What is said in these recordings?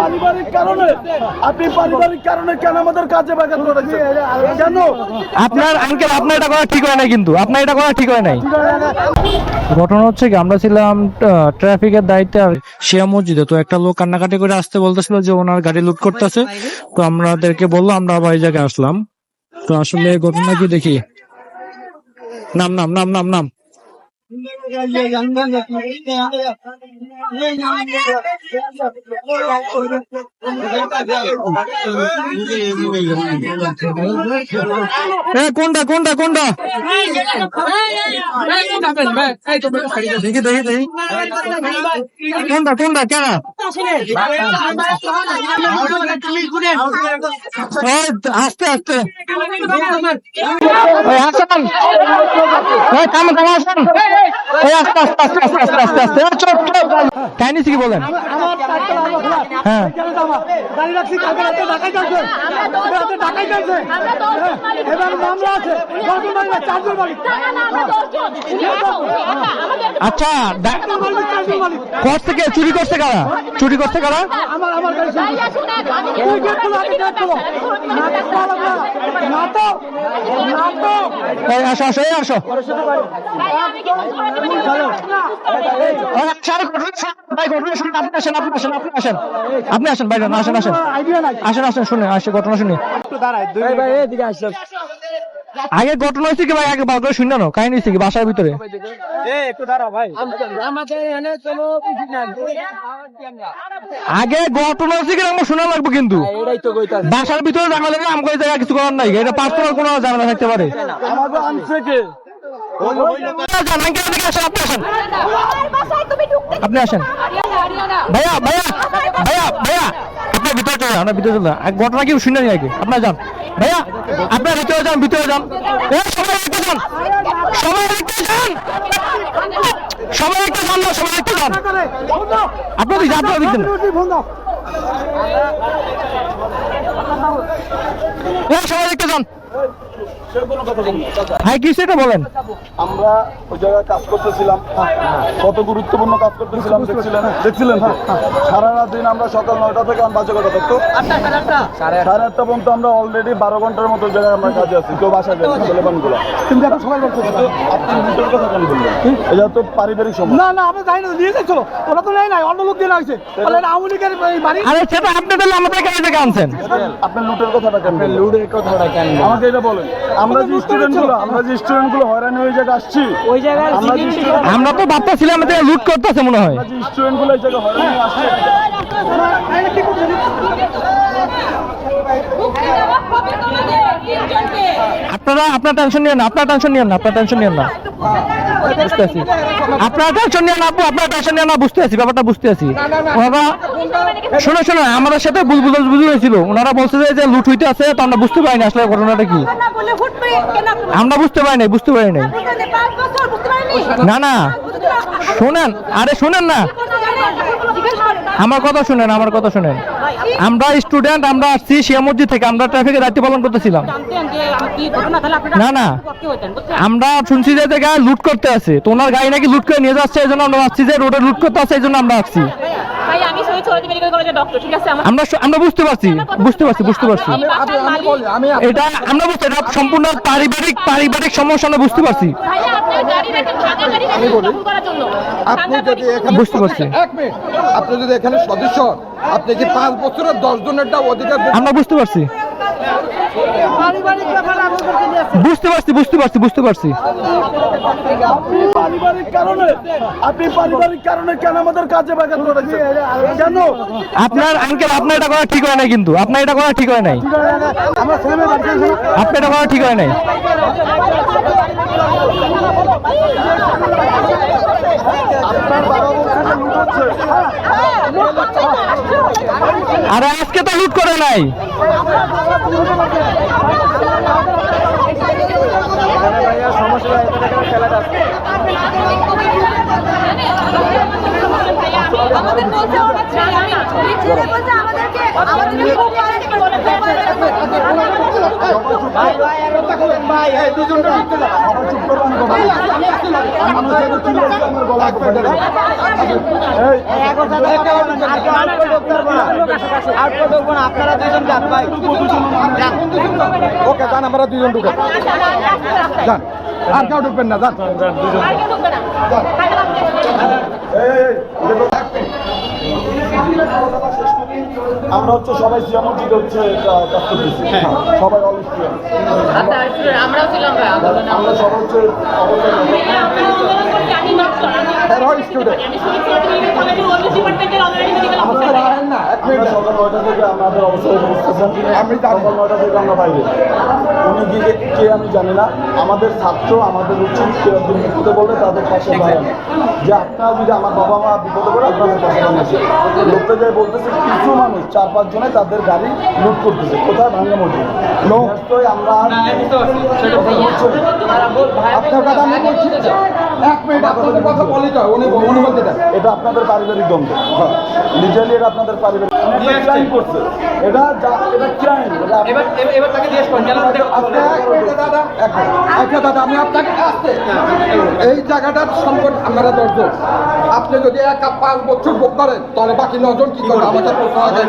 পারিবারিক কারণে কেন আমাদের কাজে ব্যাঘাত ঘটাচ্ছেন? কেন? আপনার আঙ্কেল আপনার এটা করা ঠিক হয় নাই, কিন্তু আপনার এটা করা ঠিক হয় নাই। ঘটনা হচ্ছে কি, আমরা ছিলাম ট্রাফিকের দায়িত্বে শিয়া মসজিদে। তো একটা লোক কান্নাকাটি করে আসতে বলতেছিল যে ওনার গাড়ি লুট করতেছে। তো আমাদেরকে বললো, আমরা আবার এই জায়গায় আসলাম। তো আসলে ঘটনা কি দেখি। নাম নাম নাম নাম নাম কোনটা কোনটা কোনটা দেখি দেখি দেখি কোনটা কোনটা কেন আস্তে আস্তে কাহিনী কি বলেন? হ্যাঁ আচ্ছা, কোথ থেকে চুরি করছে কারা? চুরি করছে কারা? আসো আসো আসো আপনি আসেন বাইরে, আসেন আসেন আসেন আসেন শুনে আসে ঘটনা শুনি। আগে ঘটনা হয়েছে কি ভাই? আগে বাবা শুনে নো কাহিনী হয়েছে কি বাসার ভিতরে? আগে ঘটনা হয়েছে কি আমার শোনা লাগবে, কিন্তু বাসার ভিতরে জানা লাগবে আমাকে জায়গা কিছু করার নাই। এটা পার্সোনাল কোনো ঝামেলা থাকতে পারে। আপনি আসেন ভাইয়া ভাইয়া ভাইয়া ভাইয়া আপনার ভিতরে চলে যান, ভিতরে চলে যান। ঘটনা কি শুনে নি আগে? আপনার যান ভাইয়া, আপনার ভিতরে যান, ভিতরে যান। সবাই একটু যান, সবাই একটু যান, সবাই একটু যান না, সবাই একটু যান। আপনার দিক আপনার দিক সবাই একটু যান। হ্যাঁ কি সেটা বলেন? আমরা ওই জায়গায় কাজ করতেছিলাম, কত গুরুত্বপূর্ণ কাজ করতেছিলাম দেখছিলেন। সারা রাত দিন আমরা সকাল 9টা থেকে বাজে কটা থাকতো 8:30 পর্যন্ত আমরা অলরেডি 12 ঘন্টার মতো জায়গায় আমরা কাজে আছি। কেউ বাসায় যায় ছেলেমানগুলো, কিন্তু এখন সবাই আপনি লুটের কথা কেন বললেন? এটা তো পারিবারিক সমস্যা। না না আমরা যাই না, নিয়ে যাচ্ছিল ওরা তো নেই নাই, অন্য লোক দিয়ে হয়েছে। আরে সেটা আপনি তাহলে আমাদের কাছে থেকে আনছেন। আপনি লুটের কথাটা কেন? লুটের কথাটা কেন আমাকে এটা বলেন। আমরা যে স্টুডেন্ট গুলো হয়রানি হয়ে জায়গায় আসছি, ওই জায়গায় আমরা তো ভাবতেছিলাম যে লুট করতেছে মনে হয়। যে স্টুডেন্ট গুলো এই জায়গায় হয়রানি আসছে, আপনার টেনশন নিয়েন না, আপনার টেনশন নিয়েন না, আপনার টেনশন নিয়েন না, বুঝতে আছি। আপনার টেনশন নিয়েন না আপু, আপনার টেনশন নিয়েন না, বুঝতে আছি, ব্যাপারটা বুঝতে আছি। ওনারা শোনো শোনো আমাদের সাথে বুঝে হয়েছিল, ওনারা বলছে যে লুট হইতে আছে, তো আমরা বুঝতে পারিনি আসলে ঘটনাটা কি। আমরা বুঝতে পারিনি, বুঝতে পারিনি। না না শোনেন, আরে শোনেন না, আমার কথা শুনেন, আমার কথা শুনেন। আমরা স্টুডেন্ট, আমরা আসছি শিয়া মসজিদ থেকে, আমরা ট্রাফিকের দায়িত্ব পালন করতেছিলাম। না না আমরা শুনছি যে জায়গায় লুট করতে আছে, তো ওনার গাড়ি নাকি লুট করে নিয়ে যাচ্ছে, এই জন্য আমরা ভাবছি যে রোডে লুট করতে আছে, এই জন্য আমরা আসছি। আমরা বুঝতে পারছি, বুঝতে পারছি, বুঝতে পারছি। এটা আমরা বুঝতে, এটা সম্পূর্ণ পারিবারিক সমস্যা, আমরা বুঝতে পারছি, বুঝতে পারছি। আপনি যদি এখানে সদস্য, আপনি কি 5 বছরের 10 জনের অধিকার, আমরা বুঝতে পারছি, বুঝতে পারছি, বুঝতে পারছি, বুঝতে পারছি। আপনি পারিবারিক কারণে কেন আমাদের কাজে ব্যাঘাত ঘটাচ্ছেন? কেন? আপনার আঙ্কেল আপনার এটা করা ঠিক হয় নাই, কিন্তু আপনার এটা করা ঠিক হয় নাই, আপনার এটা করা ঠিক হয় নাই। আরে আজকে তো লুট করে নাই। আমাদের আপনারা দুজন যান ভাই, ওকে যান, আমরা দুজন ঢুকে যান, আর কেউ ঢুকবেন না, যান। আমরা হচ্ছে সবাই সিয়া মসজিদে হচ্ছে কাজ করতেছি, সবাই অল স্টুডেন্ট, আমরাও ছিলাম ভাই আন্দোলনে। আমরা সবাই হচ্ছে আমরা সকাল 9টা থেকে আমাদের অবস্থায় বুঝতেছেন, আমি সকাল 9টা থেকে আমরা বাইরে, উনি কে আমি জানি না। আমাদের ছাত্র, আমাদের উচিত কেউ একজন বিপদে বললে তাদের পাশে দাঁড়ানো, যে আপনারা যদি আমার বাবা মা বিপদে পড়ে আপনাদের পাশে দাঁড়াচ্ছে। লোকটা যাই বলতেছে কিছু মানুষ 4-5 জনে তাদের গাড়ি লুট করতেছে, কোথায় ভাঙা মসজিদ লোক তো আমরা আপনার কথা আমি বলছি, এক মিনিট আপনাদের কথা বলি তো, উনি বলতে দেন। এটা আপনাদের পারিবারিক দ্বন্দ্ব, লিটারালি এটা আপনাদের পারিবারিক ক্রাইম করছে, এটা ক্রাইম। আচ্ছা দাদা, আমি আপনাকে আসতে এই জায়গাটার সম্পদ আমরা 10 জন, আপনি যদি 5 বছর ভোগ করেন তাহলে বাকি 9 জন কি করবে? আমাদের প্রশ্ন আগে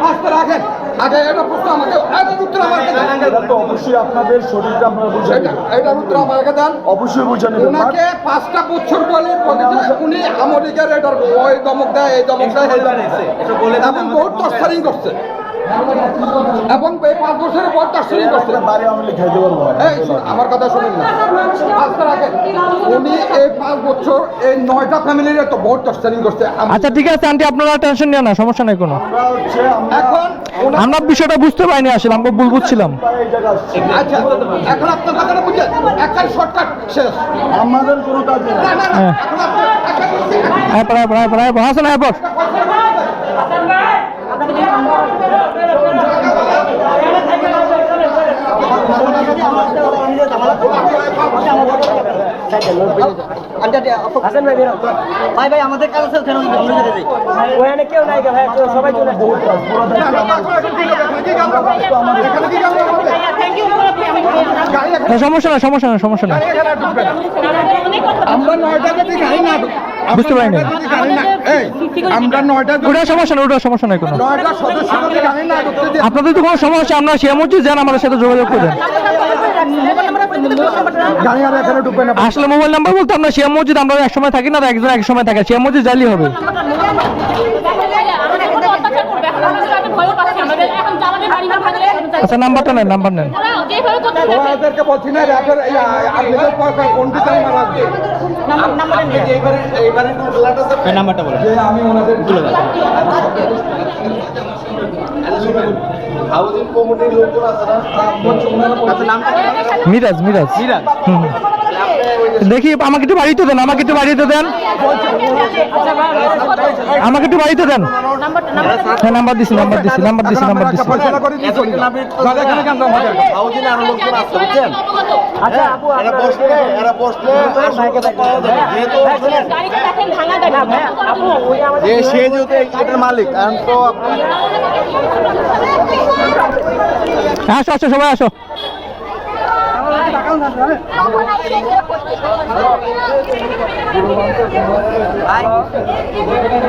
আসতে রাখেন, আগে এটা প্রশ্ন আমাকে, এটার উত্তর আমাকে দেন। এটা তো অবশ্যই আপনাদের শরীরটা আপনারা বুঝে নেবেন। এটার উত্তর আমাকে দেন, অবশ্যই বুঝে নেবেন। ওনাকে 5টা বছর বলে উনি আমেরিকার এটার ওই দমক দেয়, এই দমক দেয়, এবং বহুত টর্চারিং করছে, এবং এই 5 বছরের পর টর্চারিং করছে। বাড়ি আমি খাইতে পারবো না। এই আমার কথা শুনুন না, আজকে রাখেন, উনি এই 5 বছর এই 9টা ফ্যামিলির তো বহুত টর্চারিং করছে। আচ্ছা ঠিক আছে আন্টি, আপনারা টেনশন নিয়ে না, সমস্যা নাই কোনো। আমরা হচ্ছে এখন আমরা বিষয়টা বুঝতে পারিনি, আসলে আমরা ভুল বুঝছিলাম। এই জায়গা আসছি, আচ্ছা, এখন আপনার কথাটা বুঝছেন, একটা শর্টকাট শেষ। আমাদের কোনো কাজ নেই। না না না, হ্যাঁ। এখন আপনি হাসান আইপর ভাই ভাই আমাদের কাজ আছে, ওখানে কেউ নাই ভাই, সবাই চলে আসছে। সমস্যা না, সমস্যা না, সমস্যা না, আমরা 9টা যদি গাড়ি না বুঝতে পারিনি। আমরা 9টা ওটা সমস্যা না, ওটা সমস্যা নাই কোনো। 9টা সদস্য যদি গাড়ি না ঢুকতে দিই, আপনাদের তো কোনো সমস্যা, আমরা সে মসজিদ যান, আমাদের সাথে যোগাযোগ করেন। গাড়ি আর এখানে ঢুকবে না। আসলে মোবাইল নাম্বার বলতে আমরা শিয়া মসজিদ, আমরা এক সময় থাকি না, একজন এক সময় থাকে, শিয়া মসজিদ যাইলেই হবে। আচ্ছা নাম্বারটা নেন, নাম্বার নেন। ওদেরকে বলছি না, র্যাপের আপনাদের কোন বিচার মারা যে আমি ওনাদের হাউজিং কমিটির লোকজন আছে না, মিরাজ, মিরাজ, হুম। দেখি আমাকে একটু বাড়িতে দেন, আমাকে একটু বাড়িতে দেন, আমাকে একটু বাড়িতে দেন। হ্যাঁ নাম্বার দিছি, নাম্বার দিছি, নাম্বার দিছি, নাম্বার দিছি। ফয়সালা করে দিই চলি না। তাহলে এখানে কেন আমাদের হাউজিং আরো লোকজন আছে বুঝছেন। আচ্ছা আপু, এরা বসলে ভাইকে পাওয়া যাবে, যেহেতু আপু ওই আমাদের যে সে যেহেতু এটার মালিক, এখন তো আসো আসো সবাই আসো।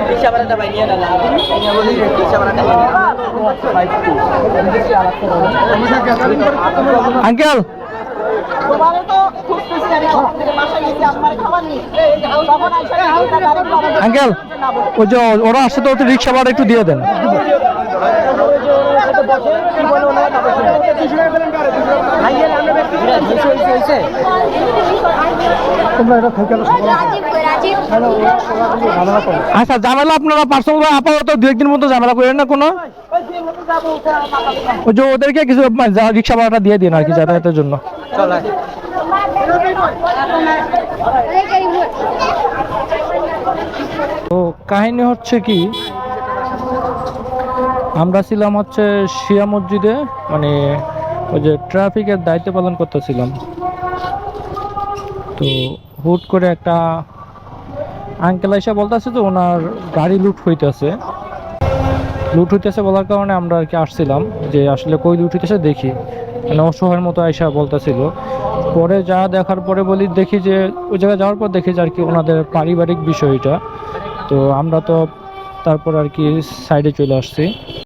রিক্সা ভাড়াটা ভাই নিয়ে নেন, রিক্সা ভাড়াটা আঙ্কেল তোমারও তো খুঁজতেছি আমি, আপনাদের বাসায় গেছি, আমার খাবার নেই, তখন আইসা আঙ্কেল ওই যে ওরা আসছে তো, রিক্সা ভাড়া একটু দিয়ে দেন। আচ্ছা ঝামেলা আপনারা পার্সোনাল ভাই আপাতত 2-1 দিন মতো ঝামেলা করেন না কোনো। ওই যে ওদেরকে কিছু রিক্সা ভাড়াটা দিয়ে দিন আর কি, যাতায়াতের জন্য। তো কাহিনী হচ্ছে কি, আমরা ছিলাম হচ্ছে শিয়া মসজিদে, মানে ওই যে ট্রাফিকের দায়িত্ব পালন করতেছিলাম। তো হুট করে একটা আঙ্কেল এসে বলতেছে যে ওনার গাড়ি লুট হইতেছে। তো লুট হইতেছে বলার কারণে আমরা আর কি আসছিলাম যে আসলে কই লুট হইতেছে দেখি, মানে অসহায়ের মতো আয়সা বলতেছিল। পরে যা দেখার পরে বলি দেখি যে ওই জায়গায় যাওয়ার পর দেখি যে আর কি ওনাদের পারিবারিক বিষয়টা, তো আমরা তো তারপর আর কি সাইডে চলে আসছি।